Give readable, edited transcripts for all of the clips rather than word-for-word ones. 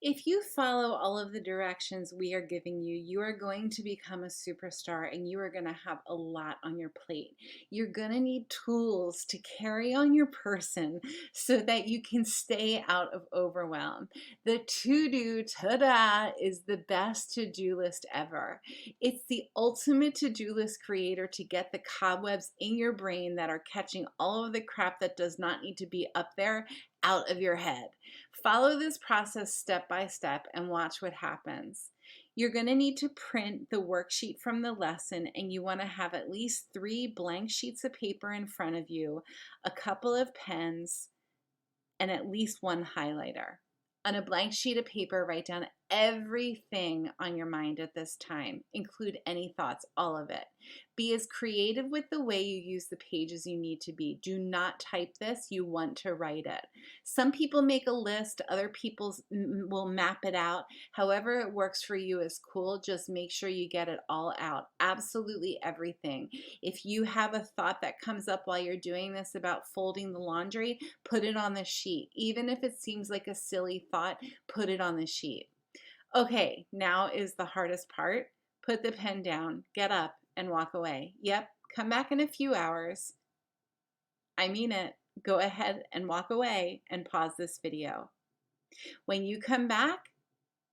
If you follow all of the directions we are giving you, you are going to become a superstar and you are going to have a lot on your plate. You're going to need tools to carry on your person so that you can stay out of overwhelm. The Do Tah Dah is the best to-do list ever. It's the ultimate to-do list creator to get the cobwebs in your brain that are catching all of the crap that does not need to be up there out of your head. Follow this process step by step and watch what happens. You're going to need to print the worksheet from the lesson, and you want to have at least 3 blank sheets of paper in front of you, a couple of pens, and at least 1 highlighter. On a blank sheet of paper, write down everything on your mind at this time. Include any thoughts, all of it. Be as creative with the way you use the page as you need to be. Do not type this, you want to write it. Some people make a list, other people will map it out. However it works for you is cool, just make sure you get it all out. Absolutely everything. If you have a thought that comes up while you're doing this about folding the laundry, put it on the sheet. Even if it seems like a silly thought, put it on the sheet. Okay, now is the hardest part. Put the pen down, get up, and walk away. Yep, come back in a few hours. I mean it. Go ahead and walk away and pause this video. When you come back,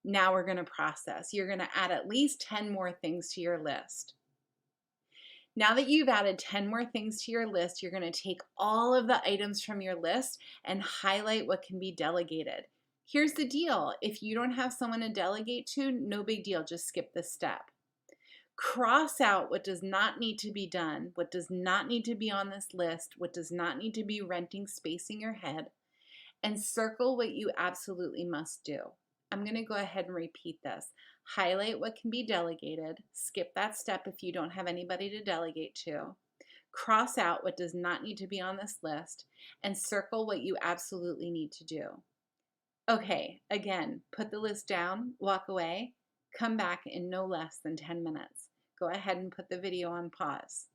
now we're going to process. You're going to add at least 10 more things to your list. Now that you've added 10 more things to your list, you're going to take all of the items from your list and highlight what can be delegated. Here's the deal. If you don't have someone to delegate to, no big deal. Just skip this step. Cross out what does not need to be done, what does not need to be on this list, what does not need to be renting space in your head, and circle what you absolutely must do. I'm going to go ahead and repeat this. Highlight what can be delegated. Skip that step if you don't have anybody to delegate to. Cross out what does not need to be on this list, and circle what you absolutely need to do. Okay, again, put the list down, walk away, come back in no less than 10 minutes. Go ahead and put the video on pause.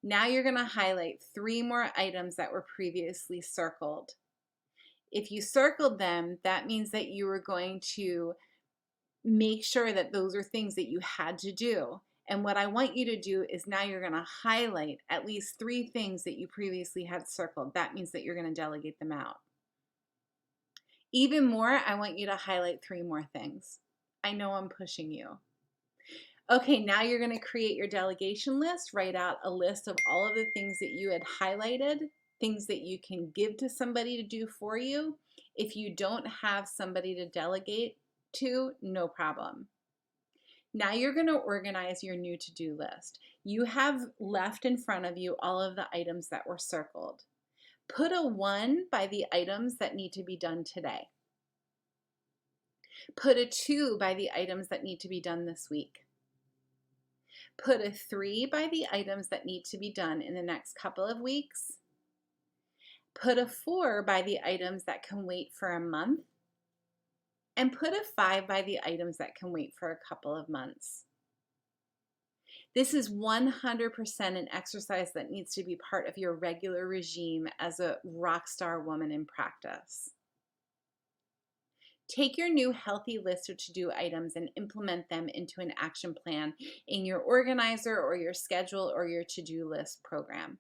Now you're going to highlight 3 more items that were previously circled. If you circled them, that means that you were going to make sure that those are things that you had to do. And what I want you to do is now you're going to highlight at least 3 things that you previously had circled. That means that you're going to delegate them out. Even more, I want you to highlight 3 more things. I know I'm pushing you. Okay, now you're going to create your delegation list. Write out a list of all of the things that you had highlighted, things that you can give to somebody to do for you. If you don't have somebody to delegate to, no problem. Now you're going to organize your new to-do list. You have left in front of you all of the items that were circled. Put a 1 by the items that need to be done today. Put a 2 by the items that need to be done this week. Put a 3 by the items that need to be done in the next couple of weeks. Put a 4 by the items that can wait for a month. And put a 5 by the items that can wait for a couple of months. This is 100% an exercise that needs to be part of your regular regime as a rock star woman in practice. Take your new healthy list of to-do items and implement them into an action plan in your organizer or your schedule or your to-do list program.